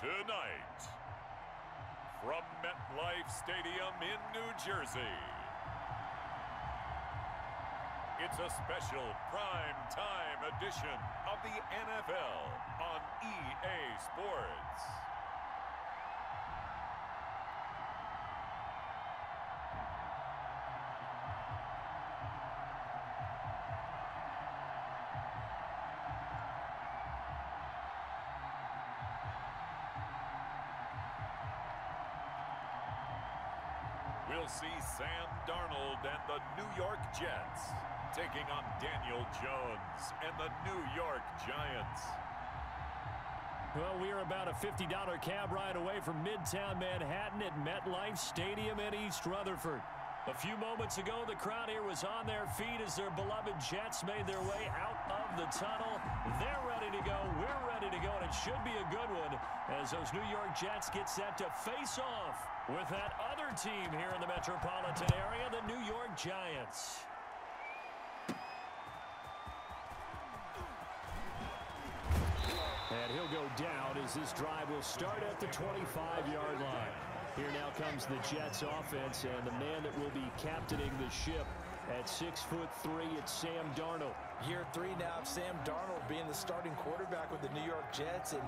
Tonight, from MetLife Stadium in New Jersey, it's a special prime-time edition of the NFL on EA Sports. We'll see Sam Darnold and the New York Jets taking on Daniel Jones and the New York Giants. Well, we are about a $50 cab ride away from Midtown Manhattan at MetLife Stadium in East Rutherford. A few moments ago, the crowd here was on their feet as their beloved Jets made their way out of the tunnel. They're ready to go. We're ready to go, and it should be a good one as those New York Jets get set to face off with that other team here in the metropolitan area, the New York Giants. And he'll go down as this drive will start at the 25-yard line. Here now comes the Jets offense, and the man that will be captaining the ship at 6'3", it's Sam Darnold. Year 3 now of Sam Darnold being the starting quarterback with the New York Jets, and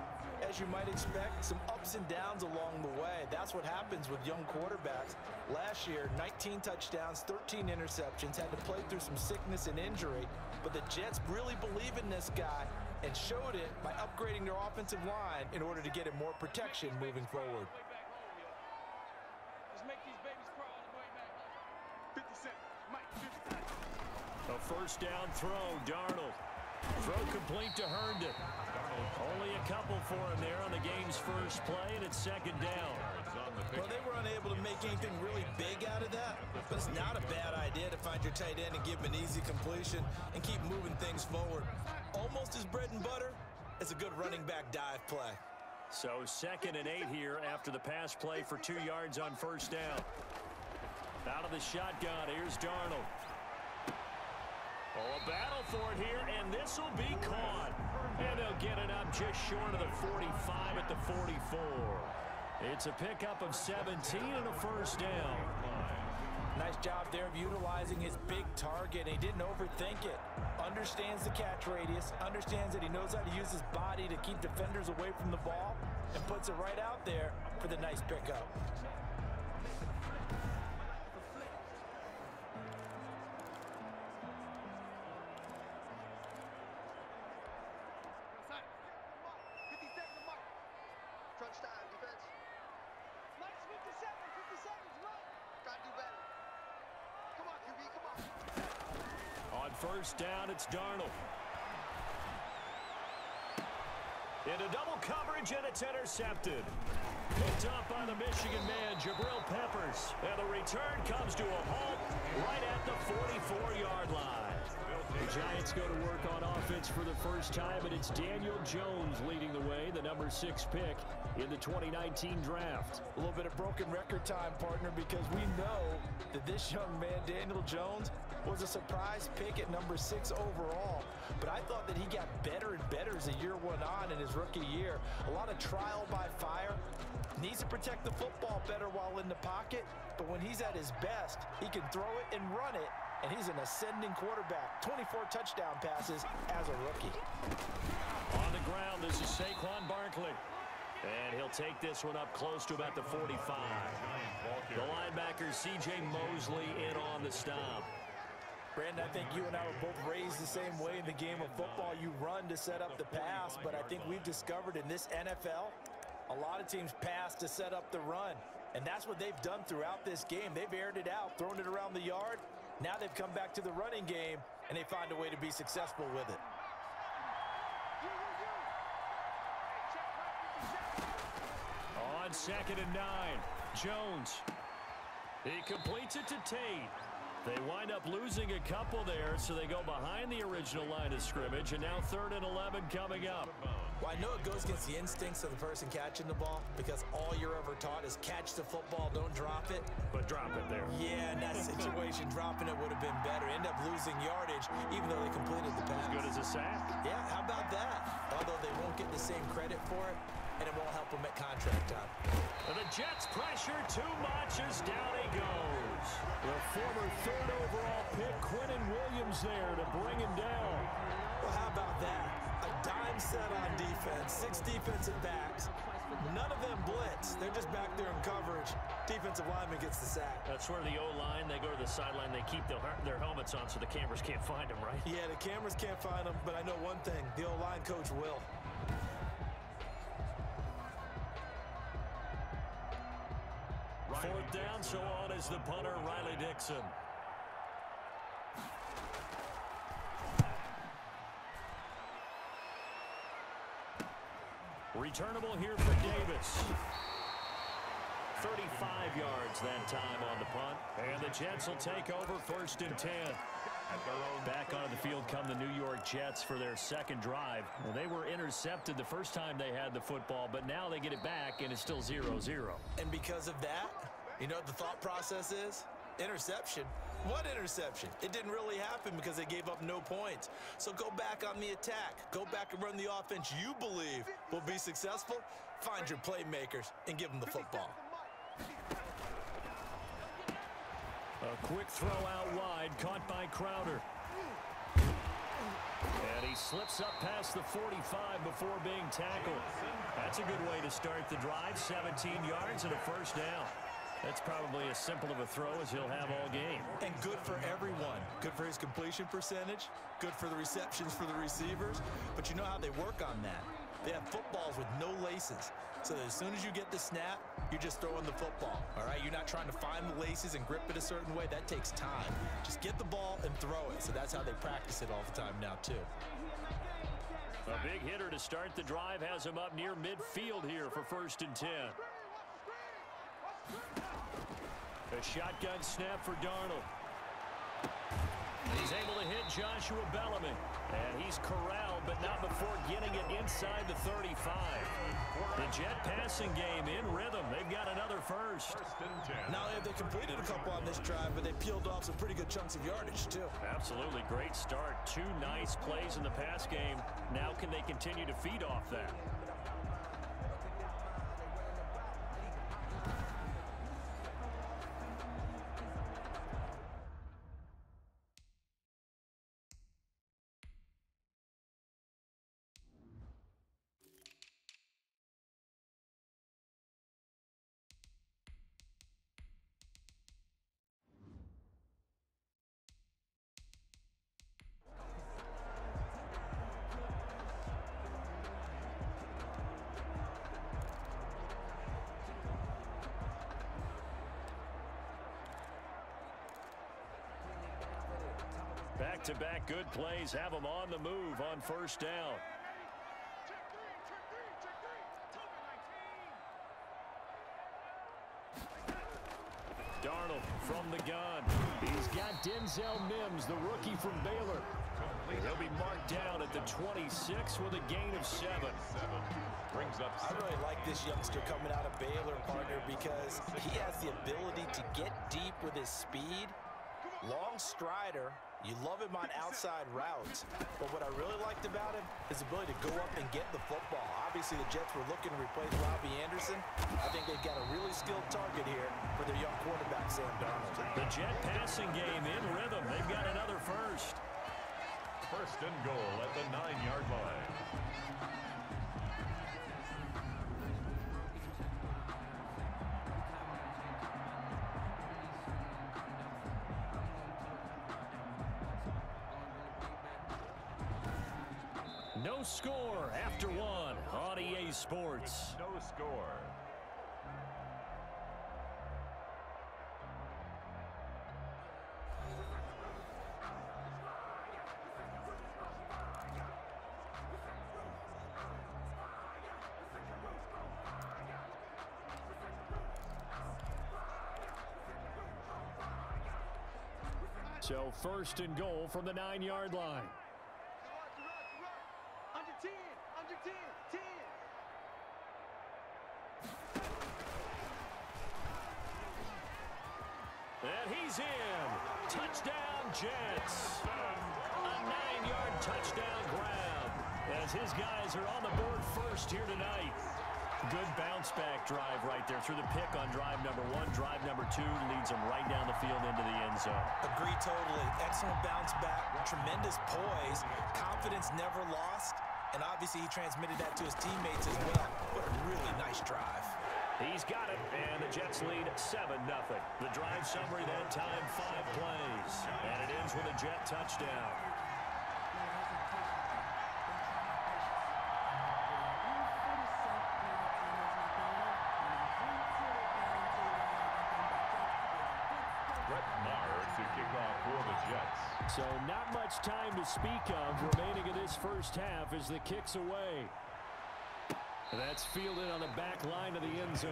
as you might expect, some ups and downs along the way. That's what happens with young quarterbacks. Last year, 19 touchdowns, 13 interceptions, had to play through some sickness and injury, but the Jets really believe in this guy and showed it by upgrading their offensive line in order to get him more protection moving forward. Make these babies crawl all the way back. 57, Mike, 57. A first down throw, Darnold. Throw complete to Herndon. Only a couple for him there on the game's first play, and it's second down. Well, they were unable to make anything really big out of that, but it's not a bad idea to find your tight end and give him an easy completion and keep moving things forward. Almost his bread and butter is a good running back dive play. So 2nd and 8 here after the pass play for 2 yards on first down. Out of the shotgun, here's Darnold. Oh, a battle for it here, and this will be caught. And they'll get it up just short of the 45 at the 44. It's a pickup of 17 and a first down. Nice job there of utilizing his big target. He didn't overthink it. Understands the catch radius, understands that he knows how to use his body to keep defenders away from the ball, and puts it right out there for the nice pickup. Crunch time, defense. Nice 57, 57's right. Gotta do better. Come on, QB, come on. On first down, it's Darnold. Into double coverage, and it's intercepted. Picked up by the Michigan man, Jabril Peppers. And the return comes to a halt right at the 44-yard line. The Giants go to work on offense for the first time, and it's Daniel Jones leading the way, the number 6 pick in the 2019 draft. A little bit of broken record time, partner, because we know that this young man, Daniel Jones, was a surprise pick at number 6 overall. But I thought that he got better and better as the year went on in his rookie year. A lot of trial by fire. Needs to protect the football better while in the pocket, but when he's at his best, he can throw it and run it, and he's an ascending quarterback. 24 touchdown passes as a rookie. On the ground, this is Saquon Barkley. And he'll take this one up close to about the 45. The linebacker, C.J. Mosley, in on the stop. Brandon, I think you and I were both raised the same way in the game of football. You run to set up the pass, but I think we've discovered in this NFL, a lot of teams pass to set up the run, and that's what they've done throughout this game. They've aired it out, thrown it around the yard. Now they've come back to the running game, and they find a way to be successful with it. On 2nd and 9, Jones. He completes it to Tate. They wind up losing a couple there, so they go behind the original line of scrimmage, and now 3rd and 11 coming up. Well, I know it goes against the instincts of the person catching the ball, because all you're ever taught is catch the football, don't drop it. But drop it there. Yeah, in that situation, dropping it would have been better. End up losing yardage, even though they completed the pass. As good as a sack. Yeah, how about that? Although they won't get the same credit for it, and it won't help him at contract time. And the Jets pressure too much as down he goes. The former third overall pick, Quentin Williams, there to bring him down. Well, how about that? A dime set on defense, 6 defensive backs. None of them blitz. They're just back there in coverage. Defensive lineman gets the sack. That's where the O-line, they go to the sideline, they keep their helmets on so the cameras can't find them, right? Yeah, the cameras can't find them, but I know one thing. The O-line coach will. Fourth down, so on is the punter, Riley Dixon. Returnable here for Davis. 35 yards that time on the punt. And the Jets will take over 1st and 10. Back onto the field come the New York Jets for their second drive. Well, they were intercepted the first time they had the football, but now they get it back, and it's still 0-0. And because of that, you know what the thought process is? Interception. What interception? It didn't really happen because they gave up no points. So go back on the attack. Go back and run the offense you believe will be successful. Find your playmakers and give them the football. A quick throw out wide, caught by Crowder. And he slips up past the 45 before being tackled. That's a good way to start the drive. 17 yards and a first down. That's probably as simple of a throw as he'll have all game. And good for everyone. Good for his completion percentage. Good for the receptions for the receivers. But you know how they work on that. They have footballs with no laces. So that as soon as you get the snap, you're just throwing the football. All right? You're not trying to find the laces and grip it a certain way. That takes time. Just get the ball and throw it. So that's how they practice it all the time now, too. A big hitter to start the drive has him up near midfield here for 1st and 10. A shotgun snap for Darnold. He's able to hit Joshua Bellamy. And he's corralled, but not before getting it inside the 35. The Jet passing game in rhythm. They've got another first. Not only have they completed a couple on this drive, but they peeled off some pretty good chunks of yardage, too. Absolutely great start. 2 nice plays in the pass game. Now can they continue to feed off that? Back-to-back good plays have them on the move on 1st down. Darnold from the gun. He's got Denzel Mims, the rookie from Baylor. He'll be marked down at the 26 with a gain of 7. I really like this youngster coming out of Baylor, partner, because he has the ability to get deep with his speed. Long strider. You love him on outside routes. But what I really liked about him is the ability to go up and get the football. Obviously, the Jets were looking to replace Robbie Anderson. I think they've got a really skilled target here for their young quarterback, Sam Darnold. The Jet passing game in rhythm. They've got another first. 1st and goal at the 9-yard line. No score after 1 on EA Sports. No score. So 1st and goal from the 9-yard line. Under 10, 10. And he's in. Touchdown, Jets. A 9-yard touchdown grab as his guys are on the board first here tonight. Good bounce-back drive right there through the pick on drive number 1. Drive number 2 leads them right down the field into the end zone. Agree totally. Excellent bounce back, tremendous poise, confidence never lost, and obviously he transmitted that to his teammates as well. What a really nice drive. He's got it, and the Jets lead 7-0. The drive summary that time, 5 plays, and it ends with a Jet touchdown. So not much time to speak of remaining in this first half as the kick's away. That's fielded on the back line of the end zone.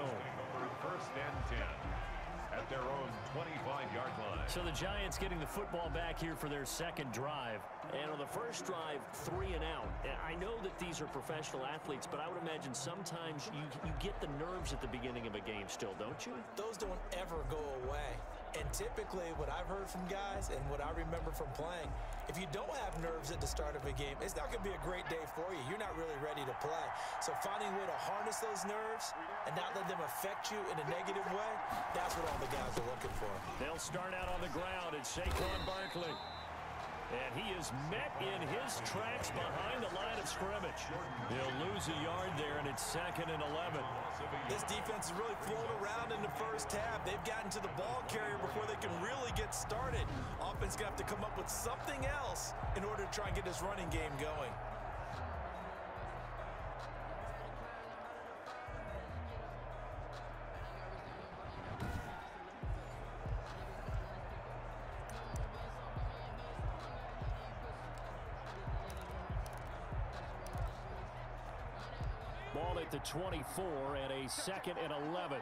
First and 10 at their own 25-yard line. So the Giants getting the football back here for their second drive. And on the first drive, 3 and out. I know that these are professional athletes, but I would imagine sometimes you get the nerves at the beginning of a game still, don't you? Those don't ever go away. And typically what I've heard from guys and what I remember from playing, if you don't have nerves at the start of a game, it's not going to be a great day for you. You're not really ready to play. So finding a way to harness those nerves and not let them affect you in a negative way, that's what all the guys are looking for. They'll start out on the ground. It's Saquon Barkley. And he is met in his tracks behind the line of scrimmage. He'll lose a yard there, and it's 2nd and 11. This defense has really flown around in the first half. They've gotten to the ball carrier before they can really get started. Offense going to have to come up with something else in order to try and get this running game going. Ball at the 24 and a 2nd and 11.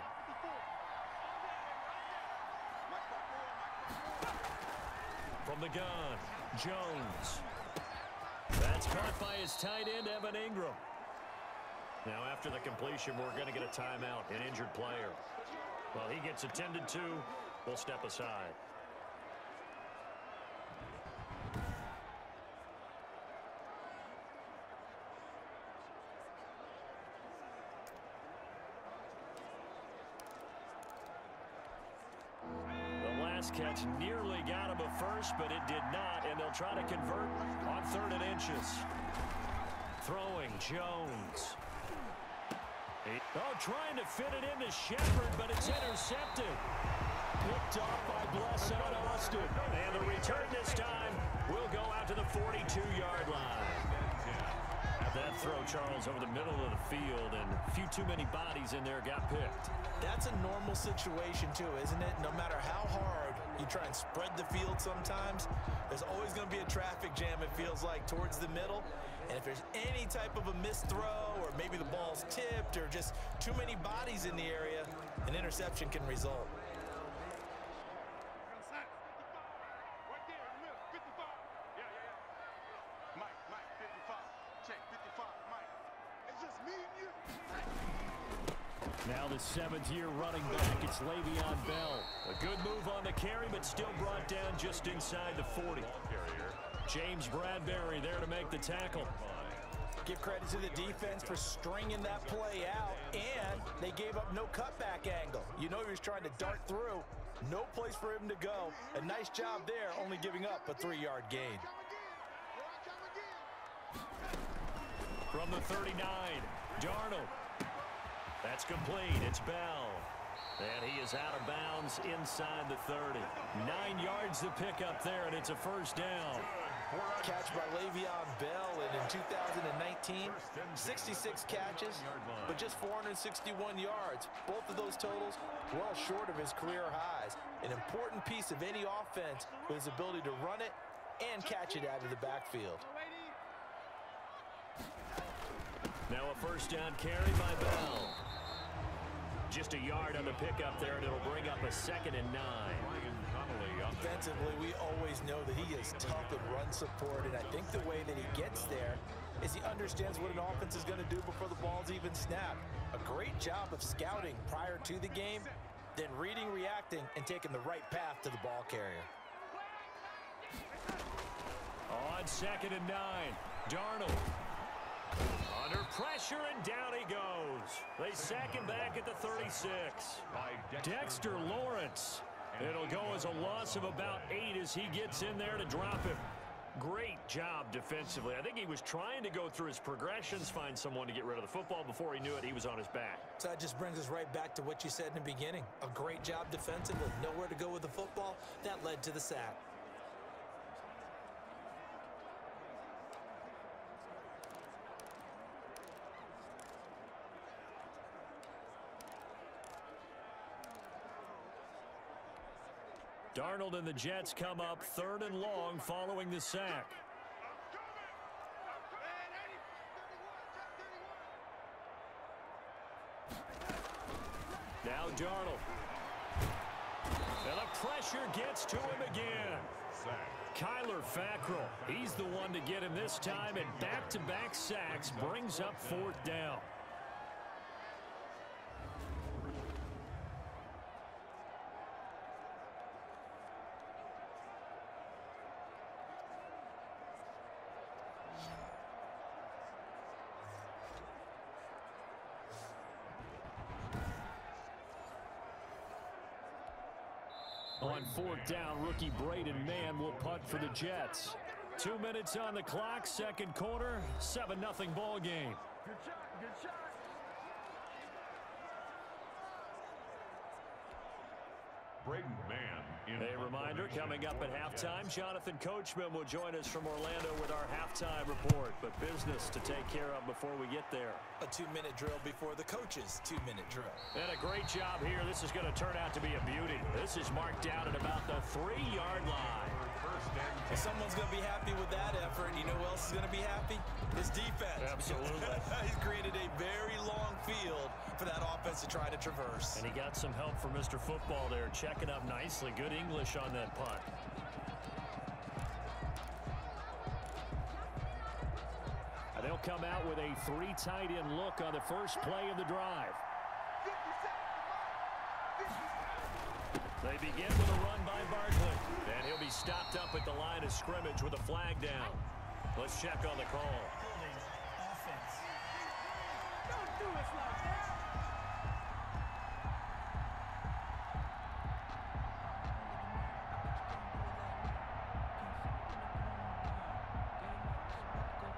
From the gun, Jones. That's caught by his tight end, Evan Ingram. Now after the completion, we're going to get a timeout, an injured player. Well, he gets attended to. We'll step aside. Catch nearly got him a first, but it did not, and they'll try to convert on 3rd and inches. Throwing, Jones. Trying to fit it into Shepard, but it's intercepted. Picked off by Blessed Austin. And the return this time will go out to the 42-yard line. That throw, Charles, over the middle of the field, and a few too many bodies in there got picked. That's a normal situation, too, isn't it? No matter how hard you try and spread the field sometimes, there's always going to be a traffic jam, it feels like, towards the middle. And if there's any type of a missed throw, or maybe the ball's tipped, or just too many bodies in the area, an interception can result. Now the 7th-year running back, it's Le'Veon Bell. A good move on the carry, but still brought down just inside the 40. James Bradbury there to make the tackle. Give credit to the defense for stringing that play out, and they gave up no cutback angle. You know he was trying to dart through. No place for him to go. A nice job there, only giving up a 3-yard gain. From the 39, Darnold. That's complete. It's Bell. And he is out of bounds inside the 30. 9 yards to pick up there, and it's a first down. Catch by Le'Veon Bell, and in 2019, 66 catches, but just 461 yards. Both of those totals well short of his career highs. An important piece of any offense with his ability to run it and catch it out of the backfield. Now a first down carry by Bell. Just a yard on the pickup there, and it'll bring up a 2nd and 9. Defensively, we always know that he is tough in run support, and I think the way that he gets there is he understands what an offense is going to do before the ball's even snapped. A great job of scouting prior to the game, then reading, reacting, and taking the right path to the ball carrier. On 2nd and 9, Darnold. Under pressure, and down he goes. They sack him back at the 36. Dexter Lawrence. It'll go as a loss of about 8 as he gets in there to drop him. Great job defensively. I think he was trying to go through his progressions, find someone to get rid of the football. Before he knew it, he was on his back. So that just brings us right back to what you said in the beginning. A great job defensively. Nowhere to go with the football. That led to the sack. Darnold and the Jets come up 3rd and long following the sack. Now Darnold. And the pressure gets to him again. Kyler Fackrell, he's the one to get him this time, and back-to-back sacks brings up 4th down. On 4th down, rookie Braden Mann will punt for the Jets. 2 minutes on the clock, 2nd quarter, 7-0 ball game. Good shot, good shot. Braden Mann. A reminder, coming up at halftime, Jonathan Coachman will join us from Orlando with our halftime report. But business to take care of before we get there. A 2-minute drill before the coach's 2-minute drill. And a great job here. This is going to turn out to be a beauty. This is marked down at about the 3-yard line. If someone's going to be happy with that effort, you know who else is going to be happy? His defense. Absolutely. He's created a very long field for that offense to try to traverse. And he got some help from Mr. Football there, checking up nicely. Good English on that punt. And they'll come out with a 3 tight end look on the first play of the drive. They begin with a run by Barkley. And he'll be stopped up at the line of scrimmage with a flag down. Let's check on the call. Offense. Don't do us like that.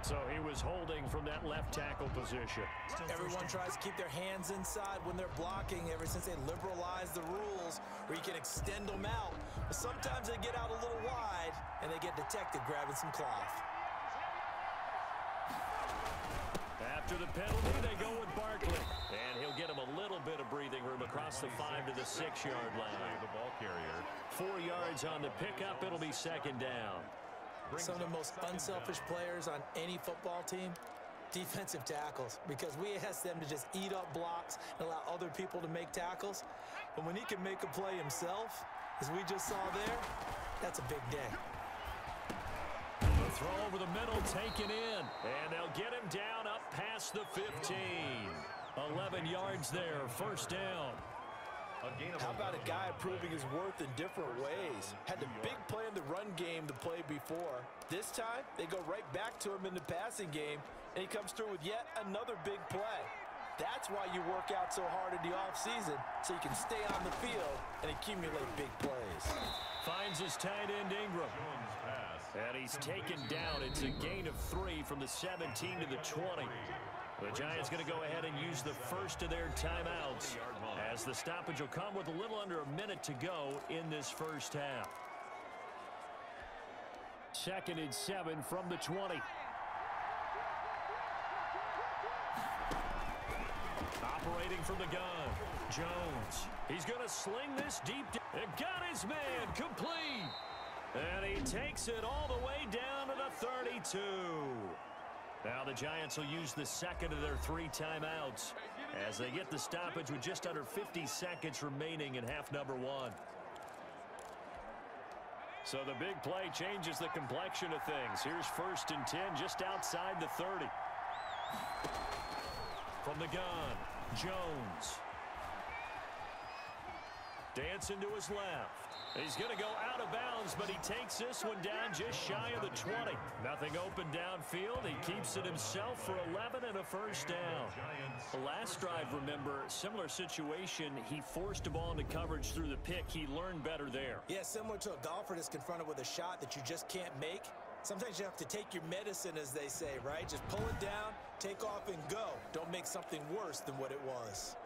So he was holding from that left tackle position. Everyone tries to keep their hands inside when they're blocking ever since they liberalized the rules where you can extend them out. But sometimes they get out a little wide and they get detected grabbing some cloth. After the penalty, they go with Barkley. And he'll get him a little bit of breathing room across the 5 to the 6-yard line. The ball carrier. 4 yards on the pickup. It'll be 2nd down. Some of the most unselfish players on any football team, defensive tackles, because we ask them to just eat up blocks and allow other people to make tackles. But when he can make a play himself, as we just saw there, that's a big day. The throw over the middle taken in, and they'll get him down up past the 15. 11 yards there, 1st down. How about a guy proving his worth in different ways? Had the big play in the run game to play before. This time, they go right back to him in the passing game, and he comes through with yet another big play. That's why you work out so hard in the offseason, so you can stay on the field and accumulate big plays. Finds his tight end Ingram. And he's taken down. It's a gain of 3 from the 17 to the 20. The Giants going to go ahead and use the first of their timeouts, as the stoppage will come with a little under a minute to go in this first half. 2nd and 7 from the 20. Operating from the gun, Jones. He's going to sling this deep. And got his man complete. And he takes it all the way down to the 32. Now the Giants will use the 2nd of their 3 timeouts as they get the stoppage with just under 50 seconds remaining in half number 1. So the big play changes the complexion of things. Here's 1st and 10 just outside the 30. From the gun, Jones. Dancing to his left. He's going to go out of bounds, but he takes this one down just shy of the 20. Nothing open downfield. He keeps it himself for 11 and a first down. The last drive, remember, similar situation. He forced a ball into coverage through the pick. He learned better there. Yeah, similar to a golfer that's confronted with a shot that you just can't make. Sometimes you have to take your medicine, as they say, right? Just pull it down, take off, and go. Don't make something worse than what it was.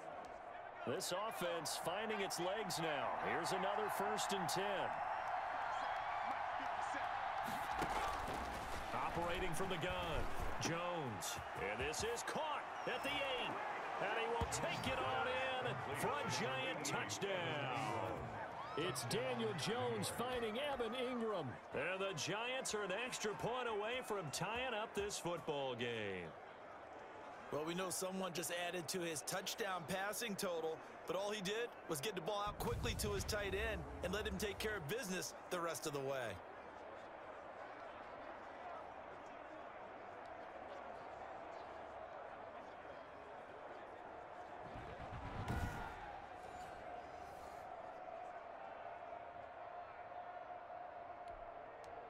This offense finding its legs now. Here's another 1st and 10. Operating from the gun, Jones. And this is caught at the 8. And he will take it on in for a giant touchdown. It's Daniel Jones finding Evan Ingram. And the Giants are an extra point away from tying up this football game. Well, we know someone just added to his touchdown passing total, but all he did was get the ball out quickly to his tight end and let him take care of business the rest of the way.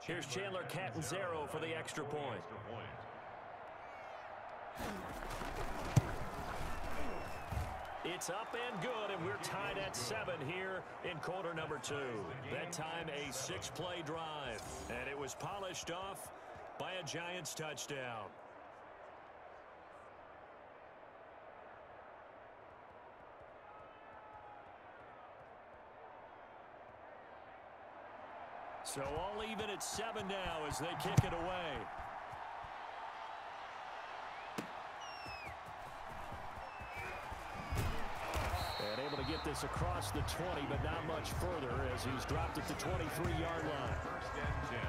Here's Chandler Catanzaro for the extra point. It's up and good, and we're tied at 7 here in quarter number 2. That time a 6-play drive, and it was polished off by a Giants touchdown. So all even at 7 now as they kick it away. And able to get this across the 20, but not much further as he's dropped at the 23-yard line. 1st and 10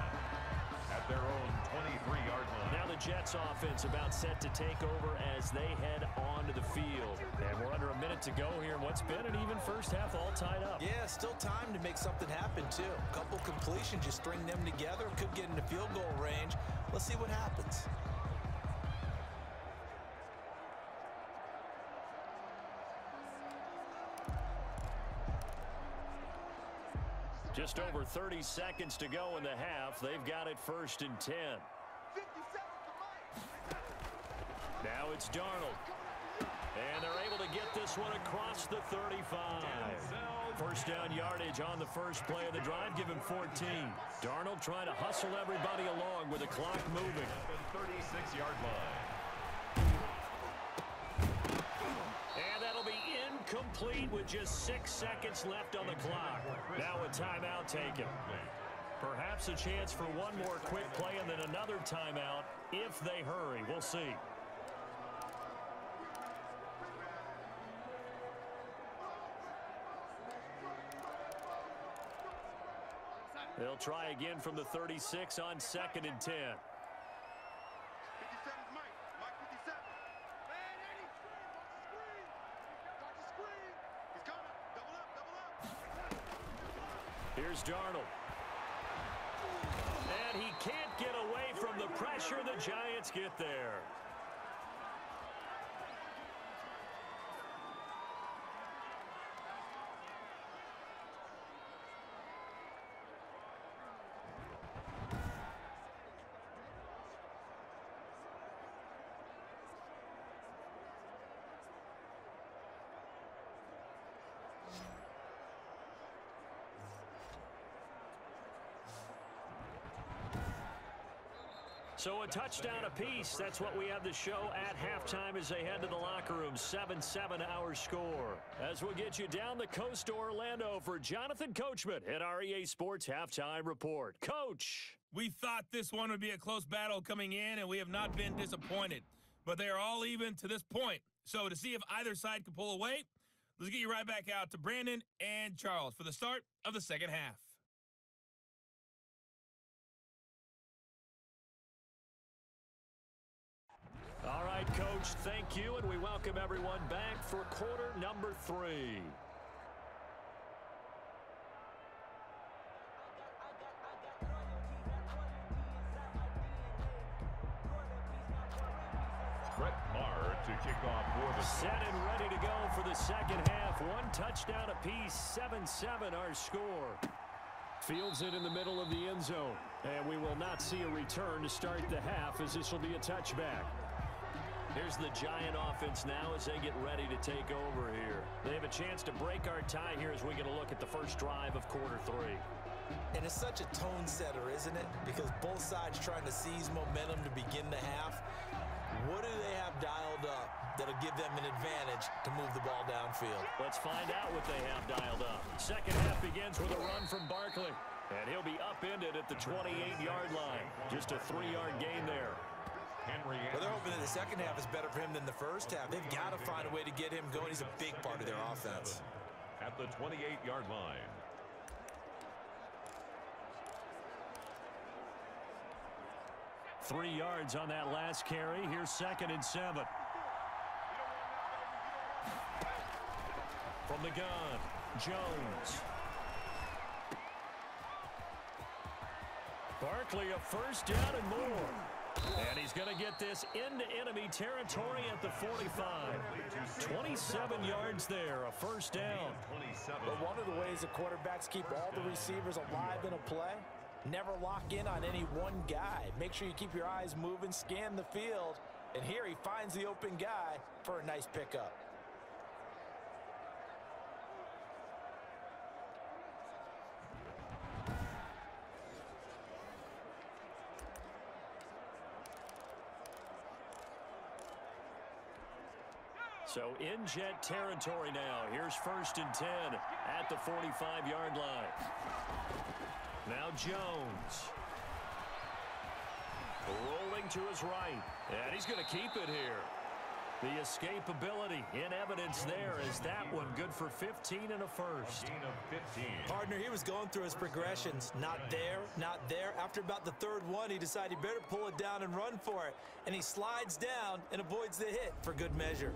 at their own 23-yard line. Now the Jets offense about set to take over as they head onto the field. And we're under a minute to go here in what's been an even first half, all tied up. Yeah, still time to make something happen, too. A couple completions, you string them together, could get into field goal range. Let's see what happens. Just over 30 seconds to go in the half. They've got it 1st and 10. Now it's Darnold. And they're able to get this one across the 35. First down yardage on the first play of the drive. Give him 14. Darnold trying to hustle everybody along with the clock moving. 36-yard line. And that'll be incomplete with just 6 seconds left on the clock. Now a timeout taken. Perhaps a chance for one more quick play and then another timeout if they hurry. We'll see. They'll try again from the 36 on 2nd and 10. Here's Darnold. And he can't get away from the pressure. The Giants get there. So a touchdown apiece. That's what we have the show at halftime as they head to the locker room. 7-7 our score. As we'll get you down the coast to Orlando for Jonathan Coachman at our EA Sports Halftime Report. Coach! We thought this one would be a close battle coming in, and we have not been disappointed. But they are all even to this point. So to see if either side can pull away, let's get you right back out to Brandon and Charles for the start of the second half. All right, Coach, thank you, and we welcome everyone back for quarter number 3. Brett Maher start to kick off for the set and ready to go for the second half. One touchdown apiece, 7-7 our score. Fields it in the middle of the end zone. And we will not see a return to start the half, as this will be a touchback. Here's the Giant offense now as they get ready to take over here. They have a chance to break our tie here as we get a look at the first drive of quarter 3. And it's such a tone setter, isn't it? Because both sides trying to seize momentum to begin the half. What do they have dialed up that'll give them an advantage to move the ball downfield? Let's find out what they have dialed up. Second half begins with a run from Barkley. And he'll be upended at the 28-yard line. Just a 3-yard gain there. Well, they're hoping that the second half is better for him than the first half. They've got to find a way to get him going. He's a big part of their offense. At the 28-yard line. Three yards on that last carry. Here's 2nd and 7. From the gun, Jones. Barkley a first down and more. And he's going to get this into enemy territory at the 45. 27 yards there, a first down. But one of the ways the quarterbacks keep all the receivers alive in a play, never lock in on any one guy. Make sure you keep your eyes moving, scan the field. And here he finds the open guy for a nice pickup. So in jet territory now. Here's 1st and 10 at the 45-yard line. Now Jones. Rolling to his right. And he's going to keep it here. The escapability in evidence there is that one good for 15 and a first. Partner, he was going through his progressions. Not there, not there. After about the 3rd one, he decided he better pull it down and run for it. And he slides down and avoids the hit for good measure.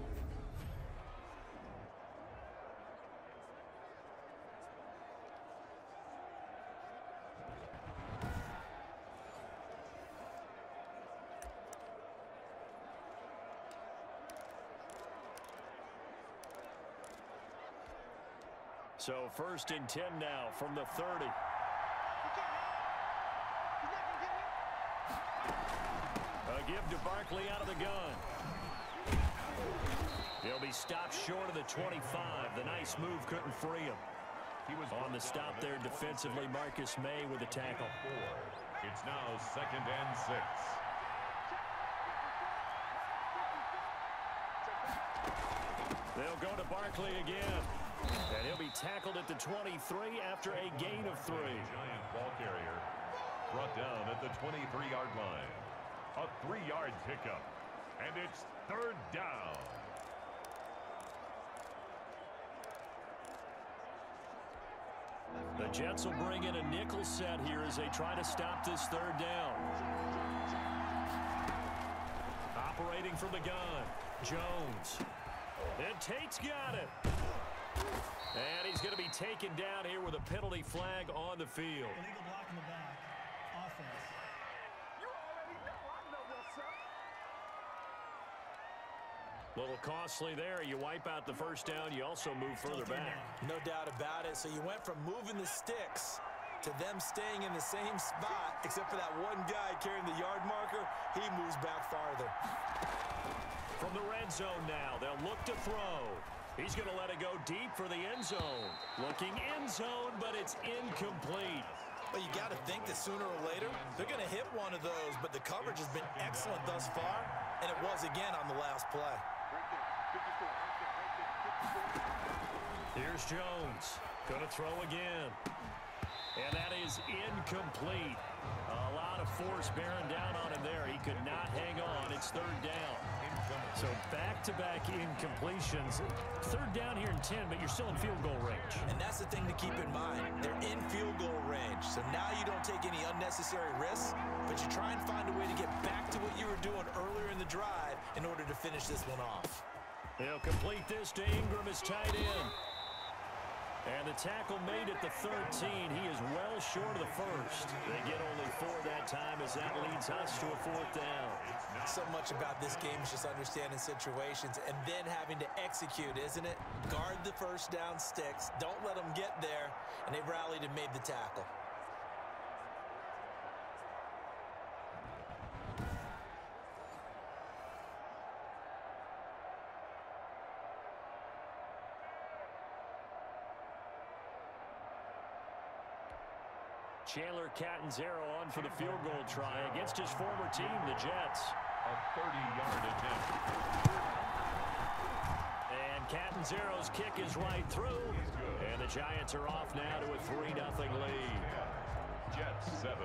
So 1st and 10 now from the 30. A give to Barkley out of the gun. He'll be stopped short of the 25. The nice move couldn't free him. He was on the stop there defensively. Marcus May with a tackle. It's now 2nd and 6. They'll go to Barkley again. And he'll be tackled at the 23 after a gain of 3. Giant ball carrier brought down at the 23-yard line. A 3-yard pickup. And it's 3rd down. The Jets will bring in a nickel set here as they try to stop this 3rd down. Operating from the gun, Jones. And Tate's got it. And he's going to be taken down here with a penalty flag on the field. Illegal block in the back. Offense. You already know I know what's up. Little costly there. You wipe out the first down. You also move further back. No doubt about it. So you went from moving the sticks to them staying in the same spot, except for that one guy carrying the yard marker. He moves back farther. From the red zone now, they'll look to throw. He's going to let it go deep for the end zone. Looking end zone, but it's incomplete. But you got to think that sooner or later, they're going to hit one of those. But the coverage has been excellent thus far, and it was again on the last play. Here's Jones. Going to throw again. And that is incomplete. A lot of force bearing down on him there. He could not hang on. It's 3rd down. So back-to-back incompletions. 3rd down here in 10, but you're still in field goal range. And that's the thing to keep in mind. They're in field goal range. So now you don't take any unnecessary risks, but you try and find a way to get back to what you were doing earlier in the drive in order to finish this one off. They'll complete this to Ingram as tight end. And the tackle made at the 13. He is well short of the first. They get only 4 that time as that leads us to a 4th down. So much about this game is just understanding situations and then having to execute, isn't it? Guard the first down sticks. Don't let them get there. And they rallied and made the tackle. Chandler Catanzaro on for the field goal try against his former team, the Jets. A 30-yard attempt. And Catanzaro's kick is right through. And the Giants are off now to a 3-0 lead. Jets 7.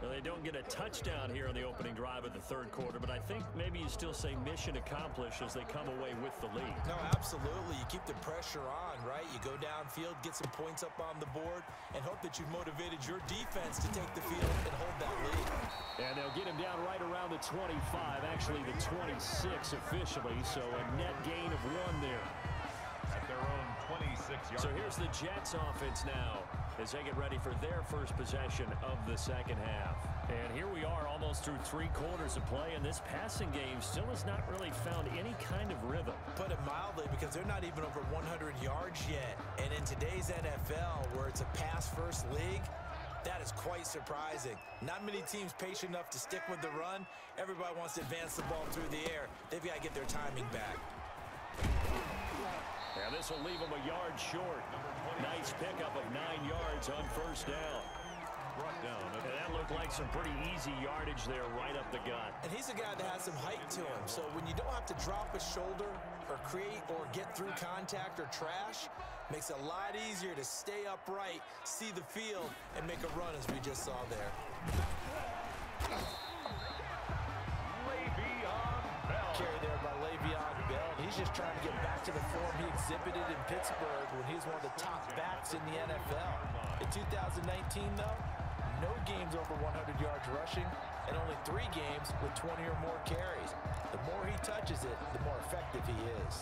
Well, they don't get a touchdown here on the opening drive of the 3rd quarter, but I think maybe you still say mission accomplished as they come away with the lead. No, absolutely. You keep the pressure on, right? You go downfield, get some points up on the board, and hope that you've motivated your defense to take the field and hold that lead. And they'll get him down right around the 25, actually the 26 officially, so a net gain of 1 there. At their own 26-yard. So here's the Jets offense now as they get ready for their first possession of the second half. And here we are almost through 3 quarters of play, and this passing game still has not really found any kind of rhythm. Put it mildly, because they're not even over 100 yards yet. And in today's NFL, where it's a pass-first league, that is quite surprising. Not many teams patient enough to stick with the run. Everybody wants to advance the ball through the air. They've got to get their timing back. And this will leave him a yard short. Nice pickup of 9 yards on first down. Brought down. And that looked like some pretty easy yardage there right up the gut. And he's a guy that has some height to him. So when you don't have to drop a shoulder or create or get through contact or trash, makes it a lot easier to stay upright, see the field, and make a run as we just saw there. Carry there by Le'Veon Bell. He's just trying to get back to the form he exhibited in Pittsburgh when he was one of the top backs in the NFL. In 2019, though, no games over 100 yards rushing and only 3 games with 20 or more carries. The more he touches it, the more effective he is.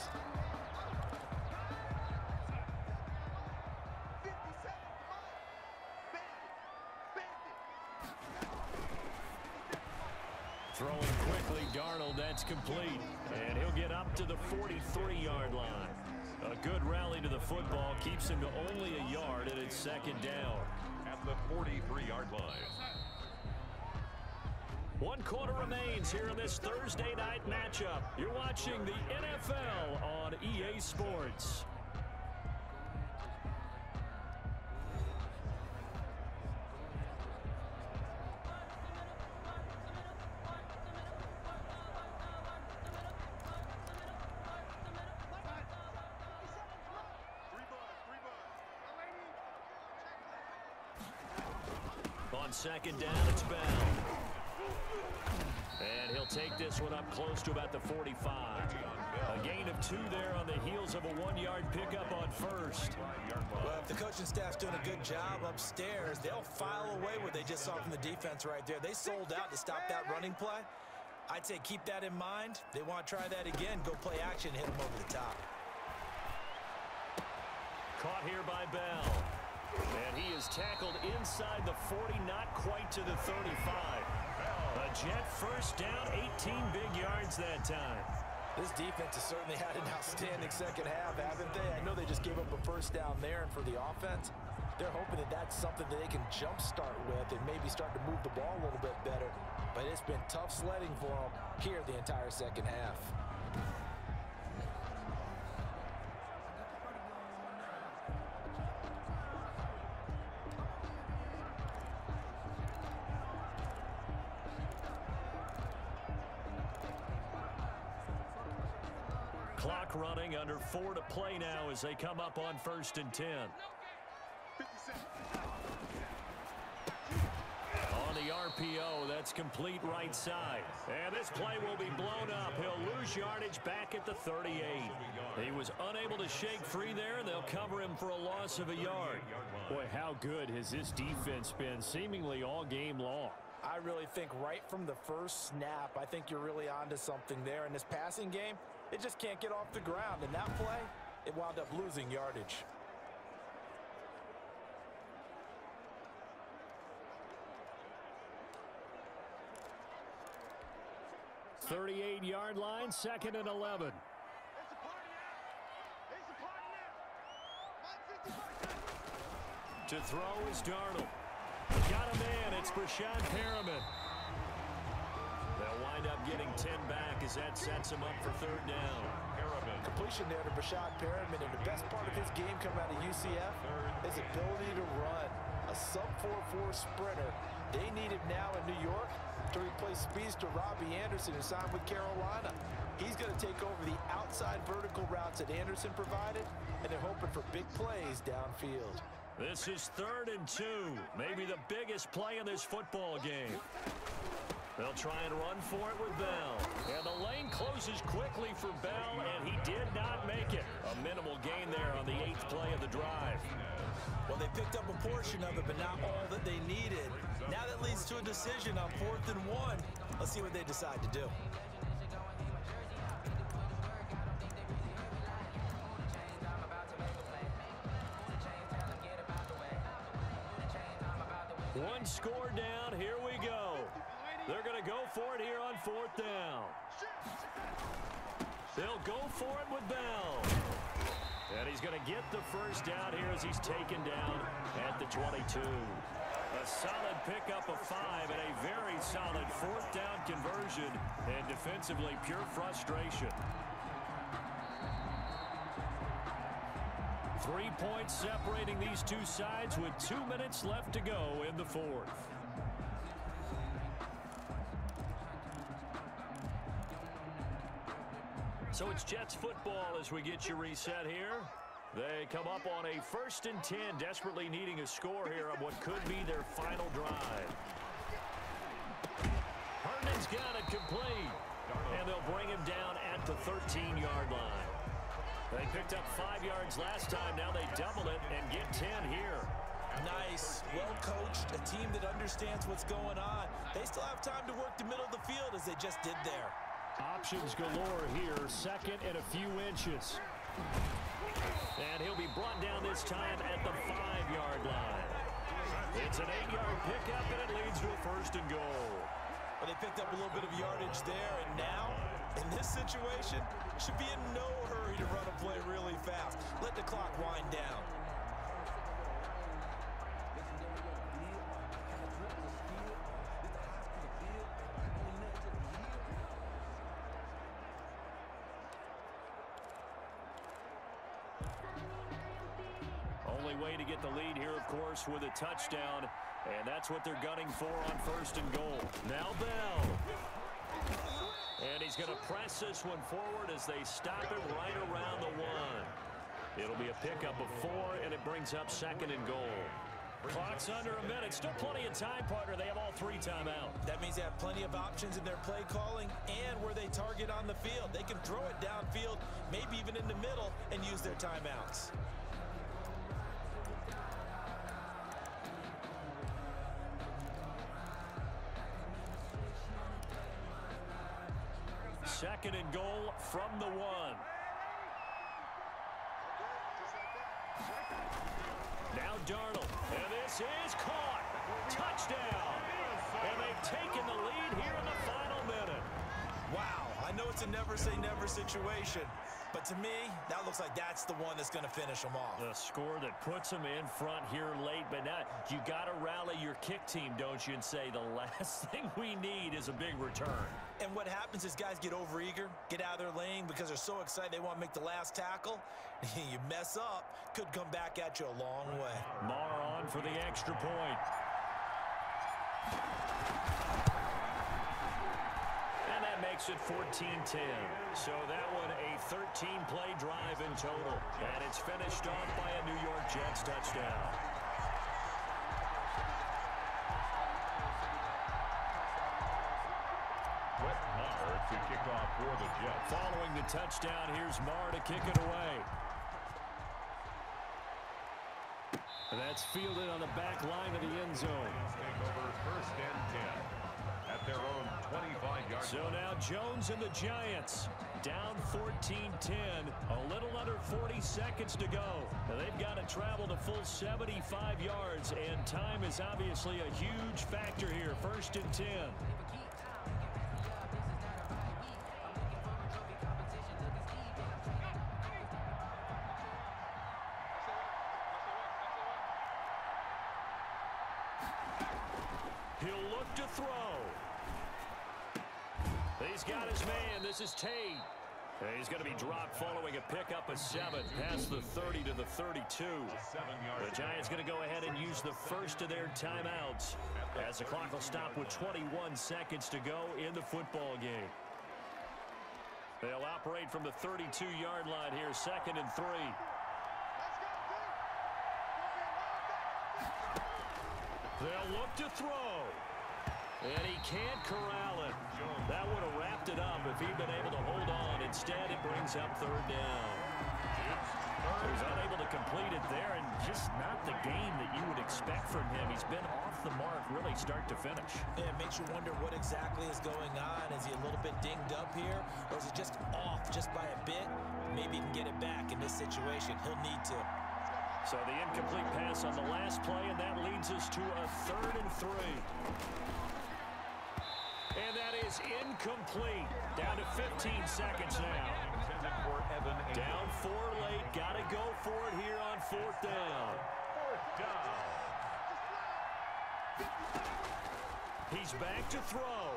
Throwing quickly, Darnold, that's complete. And he'll get up to the 43-yard line. A good rally to the football keeps him to only a yard, and it's second down. At the 43-yard line. 1 quarter remains here in this Thursday night matchup. You're watching the NFL on EA Sports. On second down, it's Bell. And he'll take this one up close to about the 45. A gain of 2 there on the heels of a 1-yard pickup on first. Well, if the coaching staff's doing a good job upstairs, they'll file away what they just saw from the defense right there. They sold out to stop that running play. I'd say keep that in mind. They want to try that again. Go play action, hit them over the top. Caught here by Bell. And he is tackled inside the 40, not quite to the 35. A Jet first down, 18 big yards that time. This defense has certainly had an outstanding second half, haven't they? I know they just gave up a first down there, and for the offense, they're hoping that that's something that they can jumpstart with and maybe start to move the ball a little bit better. But it's been tough sledding for them here the entire second half. Clock running, under 4 to play now as they come up on 1st and 10. On the RPO, that's complete right side. And this play will be blown up. He'll lose yardage back at the 38. He was unable to shake free there, and they'll cover him for a loss of a yard. Boy, how good has this defense been seemingly all game long? I really think right from the first snap, I think you're really onto something there. In this passing game, It just can't get off the ground. And that play, it wound up losing yardage. 38-yard line, 2nd and 11. To throw is Darnold. Got a man. It's Brashad Perriman. They'll wind up getting 10 back as that sets him up for 3rd down. Completion there to Brashad Perriman, and the best part of his game coming out of UCF is ability to run. A sub-4.4 sprinter. They need him now in New York to replace speedster Robbie Anderson, who signed with Carolina. He's going to take over the outside vertical routes that Anderson provided, and they're hoping for big plays downfield. This is 3rd and 2, maybe the biggest play in this football game. They'll try and run for it with Bell. And the lane closes quickly for Bell, and he did not make it. A minimal gain there on the 8th play of the drive. Well, they picked up a portion of it, but not all that they needed. Now that leads to a decision on 4th and 1. Let's see what they decide to do. One score down. Here we go. They're going to go for it here on 4th down. They'll go for it with Bell. And he's going to get the 1st down here as he's taken down at the 22. A solid pickup of 5 and a very solid 4th down conversion. And defensively, pure frustration. 3 points separating these two sides with 2 minutes left to go in the 4th. So it's Jets football as we get you reset here. They come up on a 1st and 10, desperately needing a score here on what could be their final drive. Herndon's got it complete. And they'll bring him down at the 13-yard line. They picked up 5 yards last time. Now they double it and get 10 here. Nice. Well coached. A team that understands what's going on. They still have time to work the middle of the field as they just did there. Options galore here. 2nd and a few inches. And he'll be brought down this time at the 5-yard line. It's an 8-yard pickup, and it leads to a 1st and goal. Well, they picked up a little bit of yardage there, and now, in this situation, should be in no hurry to run a play really fast. Let the clock wind down. Only way to get the lead here, of course, with a touchdown. And that's what they're gunning for on 1st and goal. Now Bell. And he's going to press this one forward as they stop it right around the 1. It'll be a pickup of 4, and it brings up 2nd and goal. Clock's under a minute. Still plenty of time, partner. They have all 3 timeouts. That means they have plenty of options in their play calling and where they target on the field. They can throw it downfield, maybe even in the middle, and use their timeouts. Second and goal from the 1. Now Darnold, and this is caught. Touchdown. And they've taken the lead here in the final minute. Wow, I know it's a never-say-never situation, but to me, that looks like that's the one that's going to finish them off. The score that puts them in front here late, but now you got to rally your kick team, don't you, and say the last thing we need is a big return. And what happens is guys get overeager, get out of their lane because they're so excited they want to make the last tackle. You mess up, could come back at you a long way. Marr on for the extra point. And that makes it 14-10. So that one a 13-play drive in total. And it's finished off by a New York Jets touchdown. To kick off for the Jets. Following the touchdown, here's Marr to kick it away. That's fielded on the back line of the end zone. Take over 1st and 10 at their own 25-yard So now Jones and the Giants down 14-10, a little under 40 seconds to go. Now they've got to travel the full 75 yards, and time is obviously a huge factor here. 1st and 10. He'll look to throw. He's got his man. This is Tate. He's going to be dropped following a pickup of 7 past the 30 to the 32. The Giants going to go ahead and use the first of their timeouts as the clock will stop with 21 seconds to go in the football game. They'll operate from the 32-yard line here, 2nd and 3. They'll look to throw. And he can't corral it. That would have wrapped it up if he'd been able to hold on. Instead, it brings up 3rd down. He's unable to complete it there, and just not the game that you would expect from him. He's been off the mark really start to finish. Yeah, it makes you wonder what exactly is going on. Is he a little bit dinged up here, or is he just off just by a bit? Maybe he can get it back in this situation. He'll need to. So the incomplete pass on the last play, and that leads us to a 3rd and 3. And that is incomplete. Down to 15 seconds now. Down 4 late. Got to go for it here on 4th down. He's back to throw.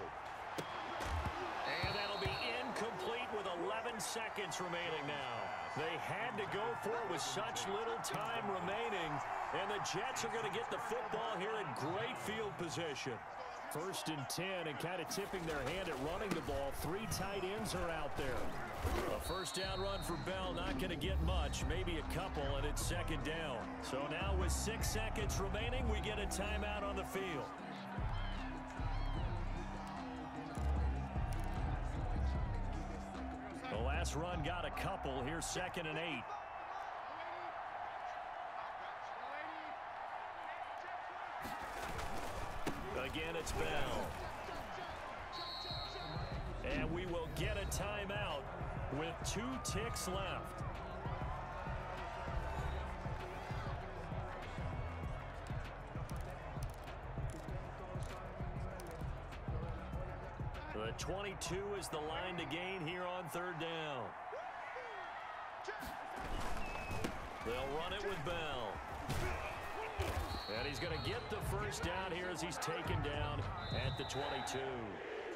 And that'll be incomplete with 11 seconds remaining now. They had to go for it with such little time remaining. And the Jets are going to get the football here in great field position. 1st and 10, and kind of tipping their hand at running the ball. 3 tight ends are out there. A 1st down run for Bell, not going to get much, maybe a couple, and it's 2nd down. So now with 6 seconds remaining, we get a timeout on the field. The last run got a couple. Here's 2nd and 8. Again, it's Bell. And we will get a timeout with 2 ticks left. The 22 is the line to gain here on 3rd down. They'll run it with Bell. And he's going to get the 1st down here as he's taken down at the 22.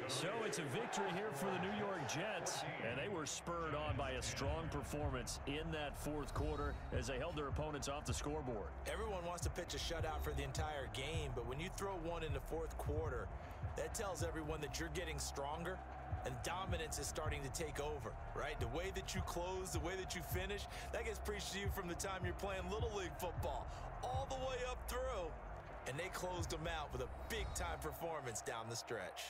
So it's a victory here for the New York Jets, and they were spurred on by a strong performance in that 4th quarter as they held their opponents off the scoreboard. Everyone wants to pitch a shutout for the entire game, but when you throw one in the 4th quarter, that tells everyone that you're getting stronger and dominance is starting to take over, right? The way that you close, the way that you finish, that gets preached to you from the time you're playing Little League football all the way up through. And they closed them out with a big-time performance down the stretch.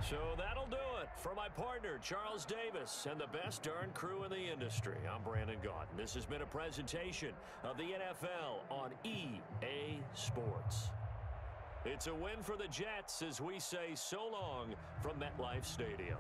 So that'll do it for my partner, Charles Davis, and the best darn crew in the industry. I'm Brandon Gaudin. This has been a presentation of the NFL on EA Sports. It's a win for the Jets as we say so long from MetLife Stadium.